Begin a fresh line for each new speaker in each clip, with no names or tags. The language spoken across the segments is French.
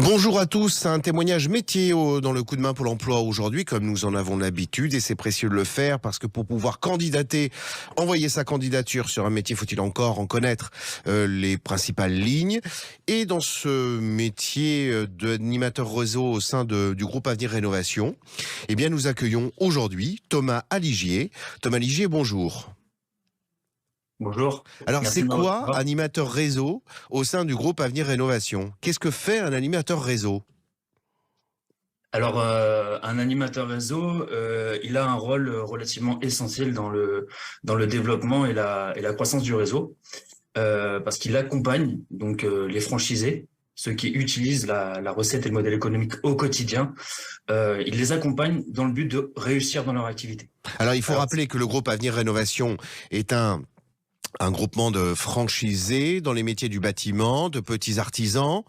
Bonjour à tous, un témoignage métier dans le coup de main Pôle emploi aujourd'hui, comme nous en avons l'habitude, et c'est précieux de le faire parce que pour pouvoir candidater, envoyer sa candidature sur un métier, faut-il encore en connaître les principales lignes. Et dans ce métier d'animateur réseau au sein du groupe Avenir Rénovation, eh bien nous accueillons aujourd'hui Thomas Aligier. Thomas Aligier, bonjour.
Bonjour,
Alors
merci
c'est
de me
quoi
recevoir.
animateur réseau au sein du groupe Avenir Rénovation? Qu'est-ce que fait un animateur réseau?
Alors, un animateur réseau, il a un rôle relativement essentiel dans le développement et la croissance du réseau, parce qu'il accompagne donc les franchisés, ceux qui utilisent la recette et le modèle économique au quotidien. Il les accompagne dans le but de réussir dans leur activité.
Alors, il faut
Alors,
rappeler que le groupe Avenir Rénovation est un groupement de franchisés dans les métiers du bâtiment, de petits artisans,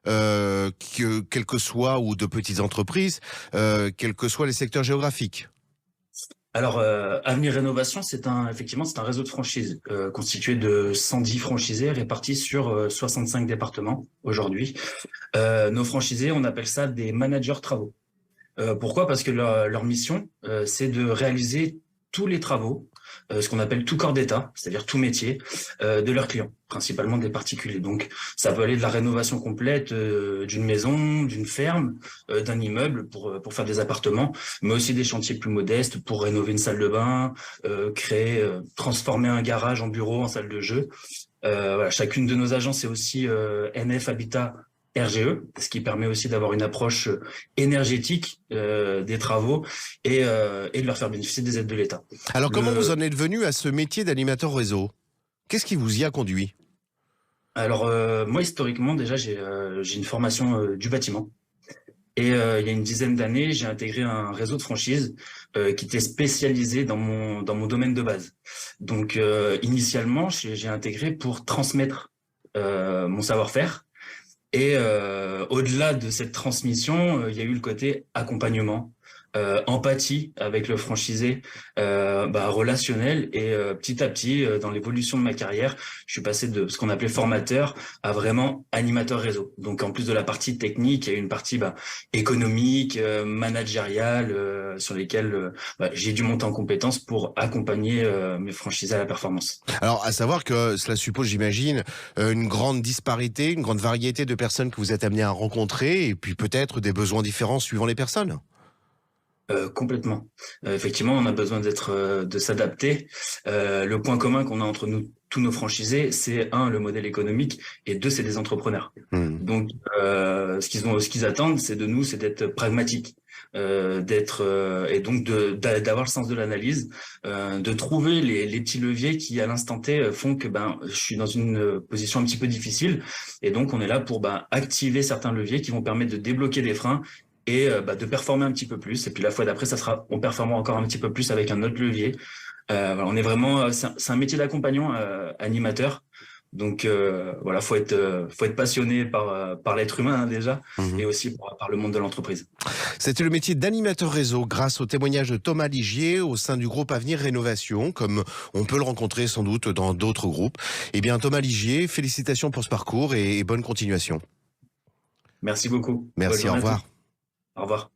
quel que soit, ou de petites entreprises, quels que soient les secteurs géographiques.
Avenir Rénovation, effectivement, c'est un réseau de franchises constitué de 110 franchisés répartis sur 65 départements aujourd'hui. Nos franchisés, on appelle ça des managers travaux. Pourquoi? Parce que leur mission, c'est de réaliser tous les travaux, ce qu'on appelle tout corps d'état, c'est-à-dire tout métier, de leurs clients, principalement des particuliers. Donc, ça peut aller de la rénovation complète d'une maison, d'une ferme, d'un immeuble pour faire des appartements, mais aussi des chantiers plus modestes pour rénover une salle de bain, transformer un garage en bureau, en salle de jeu. Voilà, chacune de nos agences est aussi NF Habitat RGE, ce qui permet aussi d'avoir une approche énergétique des travaux et de leur faire bénéficier des aides de l'État.
Alors, comment vous
Le,
en êtes venu à ce métier d'animateur réseau? Qu'est-ce qui vous y a conduit?
Moi, historiquement, déjà, j'ai une formation du bâtiment. Et il y a une dizaine d'années, j'ai intégré un réseau de franchise qui était spécialisé dans mon domaine de base. Donc, initialement, j'ai intégré pour transmettre mon savoir-faire. Et au-delà de cette transmission, il y a eu le côté accompagnement, empathie avec le franchisé, relationnel. Et petit à petit, dans l'évolution de ma carrière, je suis passé de ce qu'on appelait formateur à vraiment animateur réseau. Donc en plus de la partie technique, il y a eu une partie économique, managériale, sur lesquelles j'ai dû monter en compétences pour accompagner mes franchisés à la performance.
Alors, à savoir que cela suppose, j'imagine, une grande disparité, une grande variété de personnes que vous êtes amenés à rencontrer, et puis peut-être des besoins différents suivant les personnes.
Complètement. Effectivement, on a besoin de s'adapter. Le point commun qu'on a entre nous, tous nos franchisés, c'est un, le modèle économique, et deux, c'est des entrepreneurs.
Hmm.
Donc, ce qu'ils attendent, c'est de nous, c'est d'être pragmatique, et donc d'avoir le sens de l'analyse, de trouver les petits leviers qui, à l'instant T, font que je suis dans une position un petit peu difficile, et donc on est là pour activer certains leviers qui vont permettre de débloquer des freins et de performer un petit peu plus. Et puis la fois d'après, on performera encore un petit peu plus avec un autre levier. Voilà, on est vraiment, c'est un métier d'accompagnant, animateur. Donc voilà, faut être passionné par l'être humain hein, déjà,
Mhm.
et aussi par le monde de l'entreprise.
C'était le métier d'animateur réseau grâce au témoignage de Thomas Ligier au sein du groupe Avenir Rénovation, comme on peut le rencontrer sans doute dans d'autres groupes. Eh bien, Thomas Ligier, félicitations pour ce parcours et bonne continuation.
Merci beaucoup. Bonne
Merci, au
journée à tous.
revoir.
Au revoir.